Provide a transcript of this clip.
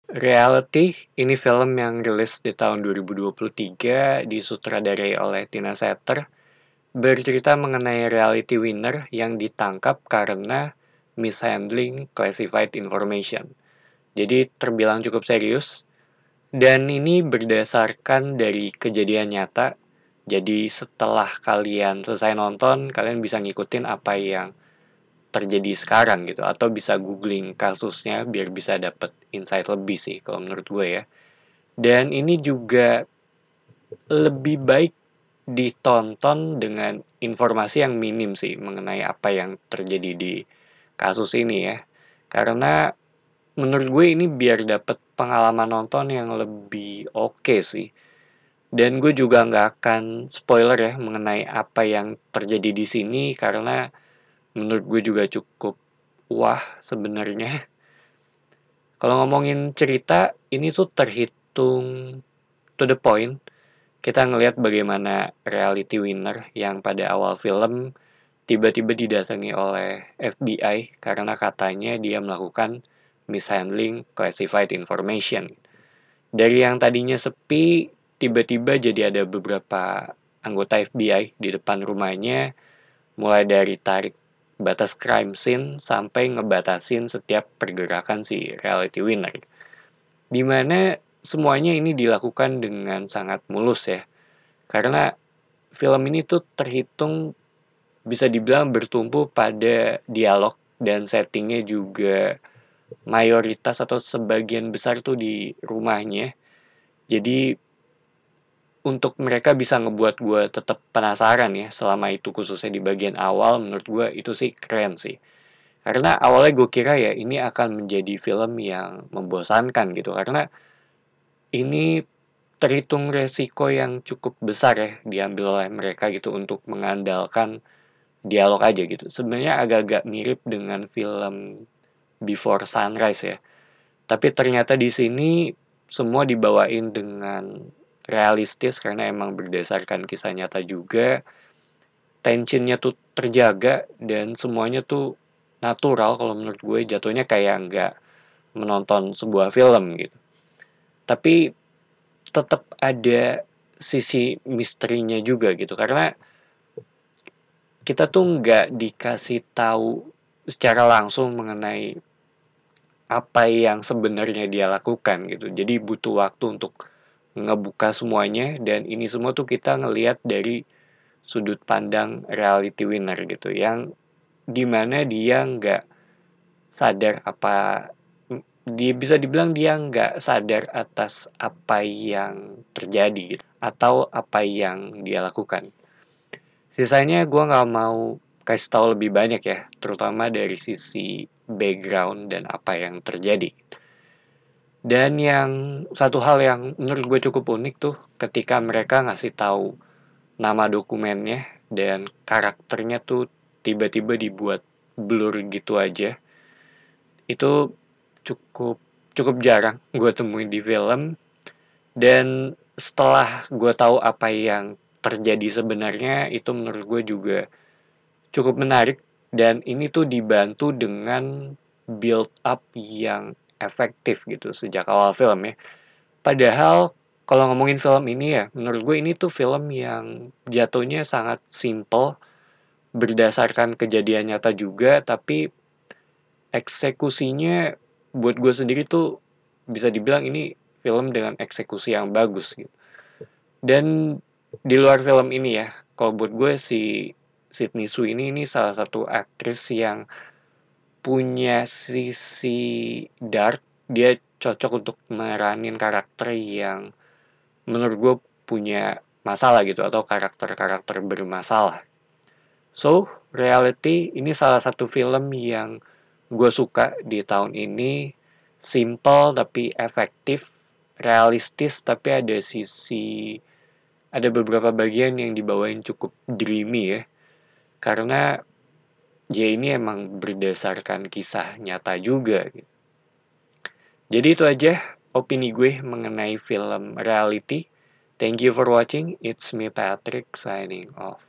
Reality, ini film yang rilis di tahun 2023, disutradarai oleh Tina Setter, bercerita mengenai reality winner yang ditangkap karena mishandling classified information. Jadi terbilang cukup serius, dan ini berdasarkan dari kejadian nyata. Jadi setelah kalian selesai nonton, kalian bisa ngikutin apa yang terjadi sekarang gitu, atau bisa googling kasusnya biar bisa dapet insight lebih sih kalau menurut gue ya. Dan ini juga lebih baik ditonton dengan informasi yang minim sih mengenai apa yang terjadi di kasus ini ya. Karena menurut gue ini biar dapet pengalaman nonton yang lebih oke sih. Dan gue juga nggak akan spoiler ya mengenai apa yang terjadi di sini karena menurut gue juga cukup wah sebenarnya. Kalau ngomongin cerita, ini tuh terhitung to the point. Kita ngelihat bagaimana reality winner yang pada awal film tiba-tiba didatangi oleh FBI karena katanya dia melakukan mishandling classified information. Dari yang tadinya sepi, tiba-tiba jadi ada beberapa anggota FBI di depan rumahnya, mulai dari tarik batas crime scene sampai ngebatasin setiap pergerakan si reality winner. Dimana semuanya ini dilakukan dengan sangat mulus ya. Karena film ini tuh terhitung bisa dibilang bertumpu pada dialog dan settingnya juga mayoritas atau sebagian besar tuh di rumahnya. Jadi untuk mereka bisa ngebuat gue tetap penasaran ya selama itu khususnya di bagian awal menurut gue itu sih keren sih. Karena awalnya gue kira ya ini akan menjadi film yang membosankan gitu karena ini terhitung resiko yang cukup besar ya diambil oleh mereka gitu untuk mengandalkan dialog aja gitu. Sebenarnya agak-agak mirip dengan film Before Sunrise ya. Tapi ternyata di sini semua dibawain dengan realistis karena emang berdasarkan kisah nyata juga. Tensionnya tuh terjaga dan semuanya tuh natural kalau menurut gue jatuhnya kayak nggak menonton sebuah film gitu. Tapi tetap ada sisi misterinya juga gitu karena kita tuh nggak dikasih tahu secara langsung mengenai apa yang sebenarnya dia lakukan gitu. Jadi butuh waktu untuk ngebuka semuanya dan ini semua tuh kita ngelihat dari sudut pandang reality winner gitu yang dimana dia nggak sadar apa dia bisa dibilang dia nggak sadar atas apa yang terjadi gitu, atau apa yang dia lakukan. Sisanya gue nggak mau kasih tahu lebih banyak ya, terutama dari sisi background dan apa yang terjadi. Dan yang satu hal yang menurut gue cukup unik tuh ketika mereka ngasih tahu nama dokumennya dan karakternya tuh tiba-tiba dibuat blur gitu aja. Itu cukup cukup jarang gue temuin di film dan setelah gue tahu apa yang terjadi sebenarnya itu menurut gue juga cukup menarik dan ini tuh dibantu dengan build up yang efektif gitu sejak awal film ya. Padahal kalau ngomongin film ini ya, menurut gue ini tuh film yang jatuhnya sangat simple, berdasarkan kejadian nyata juga, tapi eksekusinya buat gue sendiri tuh bisa dibilang ini film dengan eksekusi yang bagus gitu. Dan di luar film ini ya, kalau buat gue si Sydney Sweeney ini salah satu aktris yang punya sisi dark. Dia cocok untuk meranin karakter yang menurut gue punya masalah gitu atau karakter-karakter bermasalah. So, Reality ini salah satu film yang gue suka di tahun ini. Simple tapi efektif, realistis tapi ada beberapa bagian yang dibawain cukup dreamy ya. Karena ya ini emang berdasarkan kisah nyata juga gitu. Jadi itu aja opini gue mengenai film Reality. Thank you for watching. It's me Patrick signing off.